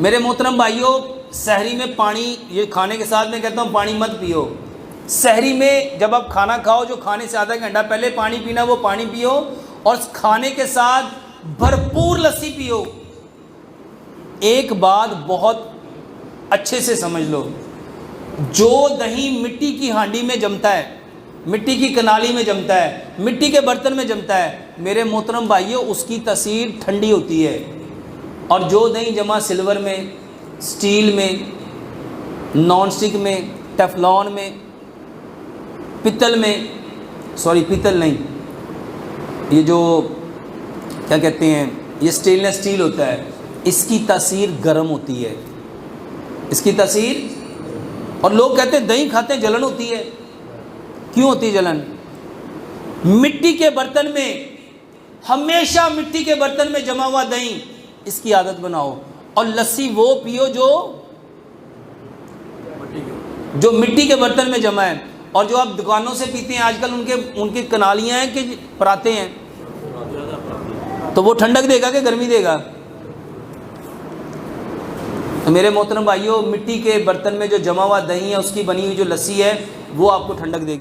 میرے محترم بھائیوں، سحری میں پانی، یہ کھانے کے ساتھ میں کہتا ہوں پانی مت پیو۔ سحری میں جب آپ کھانا کھاؤ، جو کھانے سے آدھا گھنٹہ پہلے پانی پینا وہ پانی پیو، اور کھانے کے ساتھ بھرپور لسی پیو۔ ایک بات بہت اچھے سے سمجھ لو، جو دہی مٹی کی ہانڈی میں جمتا ہے، مٹی کی کنالی میں جمتا ہے، مٹی کے برتن میں جمتا ہے، میرے محترم بھائیوں اس کی تاثیر ٹھنڈی ہوتی ہے، اور جو دہی جمع سلور میں، سٹیل میں، نان سٹک میں، ٹیفلون میں، پتل میں، پتل نہیں، یہ جو کیا کہتے ہیں، یہ سٹیل لیس سٹیل ہوتا ہے، اس کی تاثیر گرم ہوتی ہے، اس کی تاثیر۔ اور لوگ کہتے ہیں دہی کھاتے ہیں جلن ہوتی ہے، کیوں ہوتی ہے جلن؟ مٹی کے برتن میں، ہمیشہ مٹی کے برتن میں جمع ہوا دہی، اس کی عادت بناؤ، اور لسی وہ پیو جو مٹی کے برتن میں جمع ہے۔ اور جو آپ دکانوں سے پیتے ہیں آج کل، ان کی کنالیاں ہیں کہ پراتے ہیں، تو وہ ٹھنڈک دے گا کہ گرمی دے گا؟ تو میرے محترم بھائیوں، مٹی کے برتن میں جو جمع ہوا دہی ہے، اس کی بنی ہوئی جو لسی ہے، وہ آپ کو ٹھنڈک دے گی۔